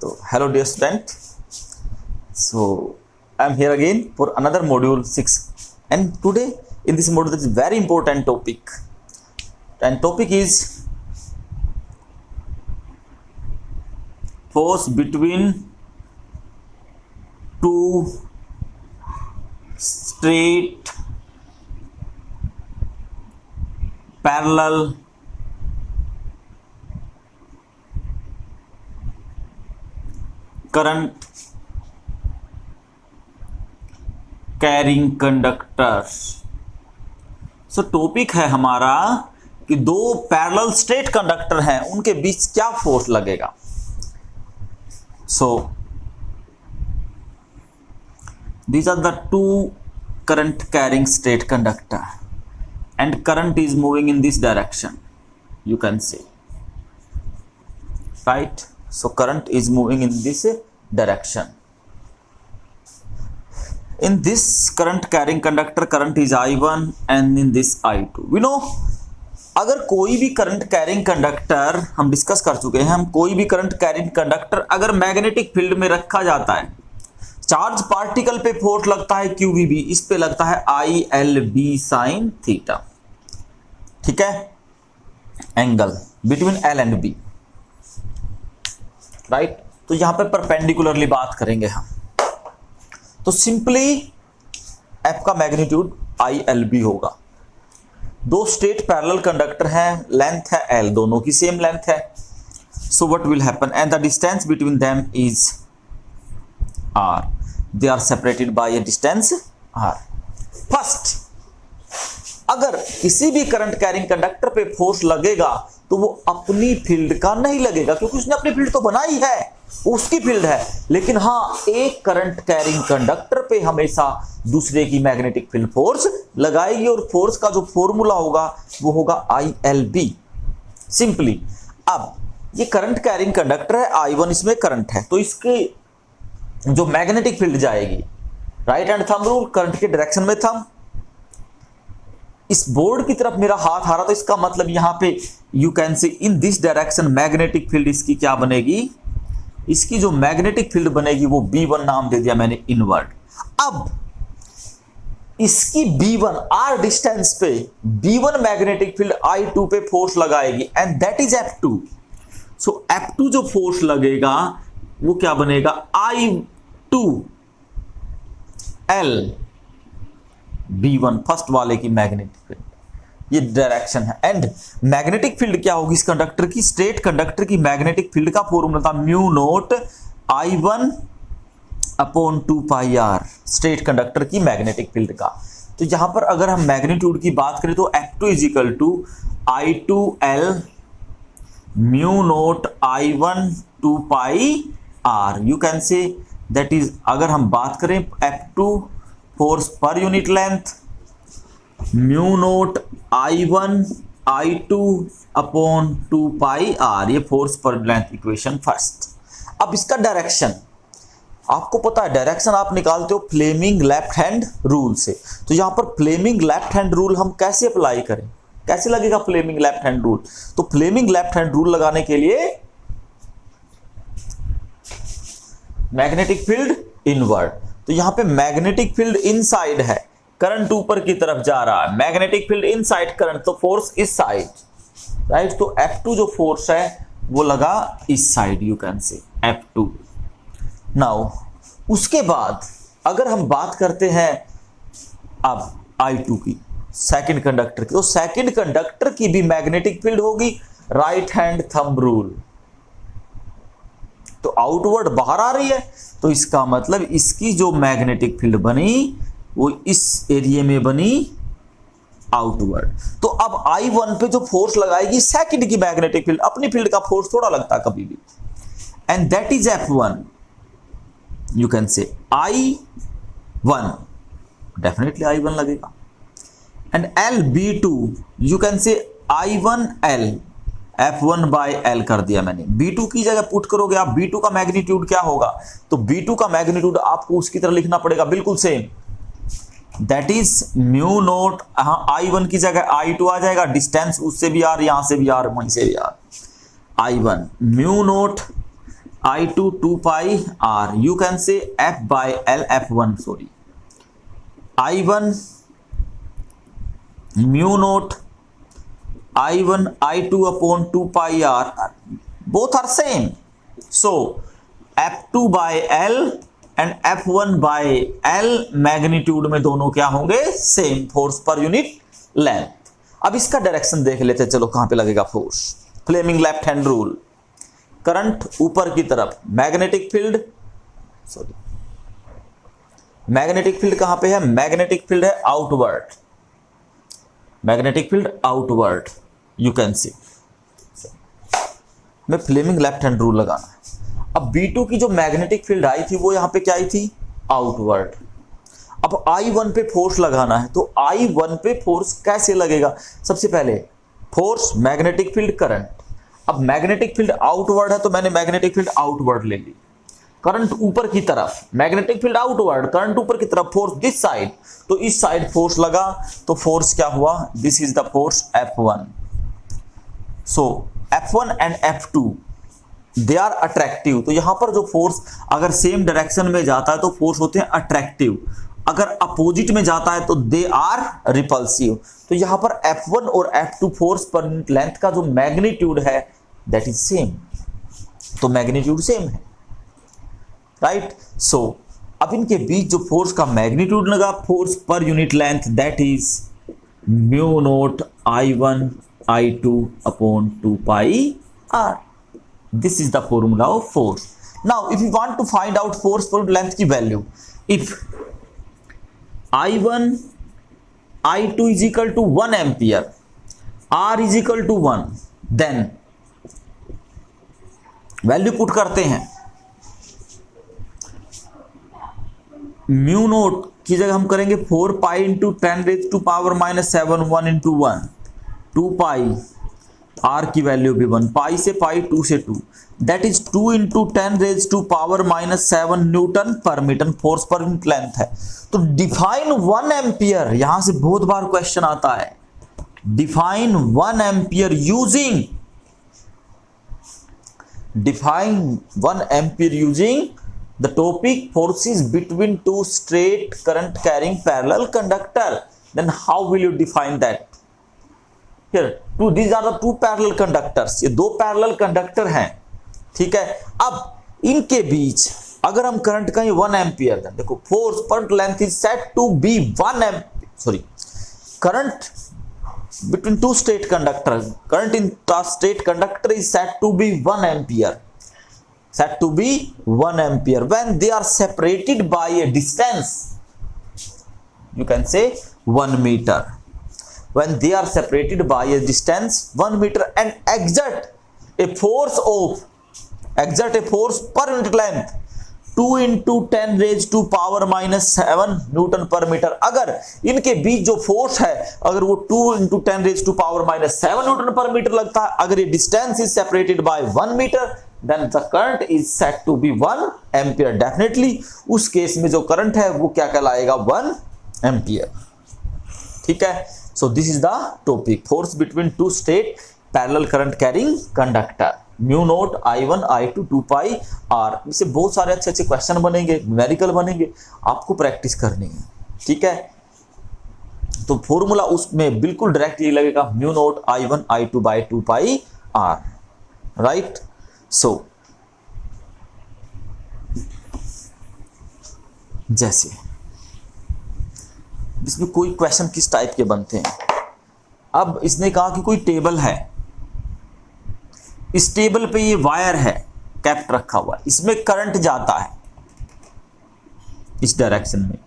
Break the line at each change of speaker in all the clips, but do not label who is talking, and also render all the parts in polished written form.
तो hello dear student, so I am here again for another module 6, and today in this module there is very important topic, and topic is force between two straight parallel current carrying conductor. So topic है हमारा कि दो parallel straight conductor हैं, उनके बीच क्या force लगेगा। सो these are the two current carrying straight conductor and current is moving in this direction, you can see, right? So current is moving in this direction. In this current carrying conductor, current is I1 and in this I2. We know अगर कोई भी current carrying conductor, हम discuss कर चुके हैं, हम कोई भी करंट कैरिंग कंडक्टर अगर मैग्नेटिक फील्ड में रखा जाता है, चार्ज पार्टिकल पे फोर्स लगता है QVB, इस पे लगता है ILB साइन थीटा, ठीक है, angle between L and B, right. तो यहां पे परपेंडिकुलरली बात करेंगे हम, तो सिंपली F का मैग्नीट्यूड ILB होगा। दो स्ट्रेट पैरेलल कंडक्टर हैं, लेंथ है L, दोनों की सेम लेंथ है। So what will happen, and the distance between them is R, they are separated by a distance R। First, अगर किसी भी करंट कैरिंग कंडक्टर पे फोर्स लगेगा तो वो अपनी फील्ड का नहीं लगेगा, क्योंकि उसने अपनी फील्ड तो बनाई है, वो उसकी फील्ड है। लेकिन हाँ, एक करंट कैरिंग कंडक्टर पे हमेशा दूसरे की मैग्नेटिक फील्ड फोर्स लगाएगी, और फोर्स का जो फॉर्मूला होगा वो होगा ILB सिंपली। अब ये करंट कैरिंग कंडक्टर है, I1 इसमें करंट है, तो इसके जो मैग्नेटिक फील्ड जाएगी, right hand thumb rule, current के डायरेक्शन में थंब, इस बोर्ड की तरफ मेरा हाथ आ रहा, तो इसका मतलब यहां पे you can C in this direction magnetic field इसकी क्या बनेगी, इसकी जो मैग्नेटिक फील्ड बनेगी वो B1 नाम दे दिया मैंने, इनवर्ड। अब इसकी B1 R डिस्टेंस पे B1 मैग्नेटिक फील्ड I2 पे फोर्स लगाएगी, and that is F2। So F2 जो फोर्स लगेगा वो क्या बनेगा, I2L B1 फर्स्ट वाले की मैग्नेटिक फील्ड, ये डायरेक्शन है। एंड मैग्नेटिक फील्ड क्या होगी इस कंडक्टर की, स्ट्रेट कंडक्टर की मैग्नेटिक फील्ड का फॉर्मूला था mu naught I1 upon 2 pi R, straight conductor की मैग्नेटिक फील्ड का। तो यहां पर अगर हम मैग्नीट्यूड की बात करें तो F2 is equal to I2L mu naught I1 2 pi R, you can say that is, अगर हम बात करें F2 force per unit length, mu naught I1 I2 upon 2 pi R, ये force per length equation first. अब इसका direction आपको पता है, डायरेक्शन आप निकालते हो फ्लेमिंग लेफ्ट हैंड रूल से। तो यहां पर फ्लेमिंग लेफ्ट हैंड रूल हम कैसे अप्लाई करें, कैसे लगेगा फ्लेमिंग लेफ्ट हैंड रूल। तो फ्लेमिंग लेफ्ट हैंड रूल लगाने के लिए मैग्नेटिक फील्ड इनवर्ड, तो यहां पे मैग्नेटिक फील्ड इनसाइड है, करंट ऊपर की तरफ जा रहा है, मैग्नेटिक फील्ड इनसाइड करंट, तो फोर्स इस साइड, राइट। तो F2 जो फोर्स है वो लगा इस साइड, यू कैन से F2। नाउ उसके बाद अगर हम बात करते हैं अब I2 की, सेकंड कंडक्टर की, तो सेकंड कंडक्टर की भी मैग्नेटिक फील्ड होगी, राइट हैंड थंब रूल, तो आउटवर्ड बाहर आ रही है, तो इसका मतलब इसकी जो मैग्नेटिक फील्ड बनी वो इस एरिया में बनी आउटवर्ड। तो अब I1 पे जो फोर्स लगाएगी सेकंड की मैग्नेटिक फील्ड, अपनी फील्ड का फोर्स थोड़ा लगता कभी भी, and that is F1, you can से I1, डेफिनेटली I1 लगेगा, एंड LB2 यू कैन से I1L, F1 बाई L कर दिया मैंने, B2 की जगह पुट करोगे आप, B2 का मैग्नीट्यूड क्या होगा, तो B2 का मैग्नीट्यूड आपको उसकी तरह लिखना पड़ेगा बिल्कुल same, that is mu naught, I1 की जगह I2 आ जाएगा, डिस्टेंस उससे भी R, यहां से भी R, वहीं से भी R, I1 mu naught I2 2 pi r. You can say F by L F1, sorry, I1 mu naught I1 I2 upon 2 pi r. Both are same. So F2 by L and F1 by L magnitude में दोनों क्या होंगे? Same, force per unit length. अब इसका direction देख लेते हैं, चलो कहां पे लगेगा force. Fleming left hand rule, current ऊपर की तरफ, magnetic field, sorry magnetic field कहां पे है? मैग्नेटिक फील्ड है outward, magnetic field outward, you can see. मैं फ्लेमिंग लेफ्ट हैंड रूल लगाना है। अब B2 की जो मैग्नेटिक फील्ड आई थी वो यहां पे क्या आई थी? आउटवर्ड। अब I1 पे फोर्स लगाना है, तो I1 पे फोर्स कैसे लगेगा? सबसे पहले फोर्स, मैग्नेटिक फील्ड, करंट। अब मैग्नेटिक फील्ड आउटवर्ड है तो मैंने मैग्नेटिक फील्ड आउटवर्ड ले ली। करंट ऊपर की तरफ, मैग्नेटिक फील्ड आउटवर्ड, करंट ऊपर की तरफ, फोर्स दिस साइड, तो इस साइड फोर्स लगा, तो फोर्स क्या हुआ? This is the force F1। So F1 and F2 they are attractive. तो यहां पर जो फोर्स अगर सेम डायरेक्शन में जाता है तो फोर्स होते हैं अट्रैक्टिव, अगर अपोजिट में जाता है तो दे आर रिपल्सिव। तो यहां पर F1 और F2 force per unit length का जो मैग्नीट्यूड है दैट इज सेम, तो मैग्नीट्यूड सेम है, राइट। सो अब इनके बीच जो फोर्स का मैग्नीट्यूड लगा, force per unit length, that is mu naught I1 I2 upon 2 pi r. This is the formula of force. Now if you want to find out force per length की value, if I1 I2 is equal to 1 ampere, R is equal to 1, then value put करते हैं। Mu naught की जगह हम करेंगे 4 pi into 10 raise to power minus 7, 1 into 1, 2 pi, R की value भी 1, pi से पाई, 2 से 2, that is 2 into 10 raise to power minus 7 newton per metre, force per unit length है। तो डिफाइन 1 एम्पियर, यहां से बहुत बार क्वेश्चन आता है, define 1 ampere using, define 1 ampere using the topic forces between two straight current carrying parallel conductor. Then how will you define that? Here these are the two parallel conductors, ये दो parallel conductor हैं, ठीक है। अब इनके बीच अगर हम current कहें 1 एम्पियर, देखो force per length is set to be 1 ampere, sorry, current between two state conductors, current in the state conductor is said to be 1 ampere, said to be 1 ampere when they are separated by a distance, you can say 1 meter, when they are separated by a distance 1 meter and exert a force per unit length 2 into 10 raise to power minus 7 newton per metre. अगर इनके बीच जो force है अगर वो 2 into 10 raise to power minus 7 newton per metre लगता है, अगर ये distance is separated by 1 metre, then the current is set to be 1 ampere. Definitely उस केस में जो करंट है वो क्या कहलाएगा? 1 एम्पियर, ठीक है। So this is the topic, force between two state parallel current carrying conductor, mu naught I1 I2 2 pi R. इससे बहुत सारे अच्छे अच्छे क्वेश्चन बनेंगे, न्यूमेरिकल बनेंगे, आपको प्रैक्टिस करनी है, ठीक है। तो फॉर्मूला उसमें बिल्कुल डायरेक्ट ये लगेगा, mu naught I1 I2 by 2 pi R, right. So जैसे इसमें कोई क्वेश्चन किस टाइप के बनते हैं, अब इसने कहा कि कोई टेबल है, इस टेबल पे ये वायर है कैप्ट रखा हुआ, इसमें करंट जाता है इस डायरेक्शन में,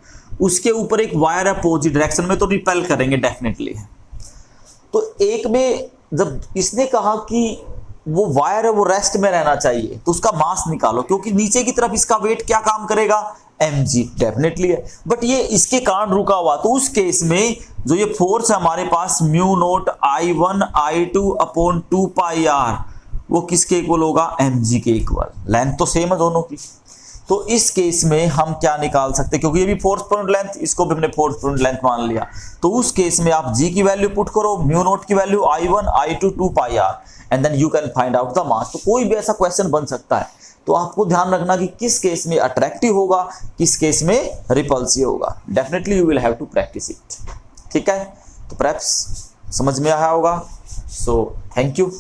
उसके ऊपर एक वायर है अपोजिट डायरेक्शन में, तो रिपेल करेंगे डेफिनेटली है। तो एक में जब इसने कहा कि वो वायर है वो रेस्ट में रहना चाहिए, तो उसका मास निकालो, क्योंकि नीचे की तरफ इसका वेट क्या काम करेगा? mg, डेफिनेटली है। बट ये इसके कारण रुका हुआ, तो उस केस में जो ये फोर्स है हमारे पास mu naught I1 I2 upon 2 pi R, वो किसके इक्वल होगा? mg के इक्वल। लेंथ तो सेम है दोनों की, तो इस केस में हम क्या निकाल सकते हैं, क्योंकि ये भी फोर्स पर यूनिट लेंथ, इसको भी हमने फोर्स पर यूनिट लेंथ मान लिया, तो उस केस में आप g की वैल्यू पुट करो, म्यू नोट की value I1 I2 2 pi R, and then you can find out the mass. तो कोई भी ऐसा क्वेश्चन बन सकता है, तो आपको ध्यान रखना कि किस केस में अट्रैक्टिव होगा, किस केस में रिपल्सिव होगा। Definitely you will have to practise it. ठीक है, तो परहैप्स समझ में आया होगा। So thank you.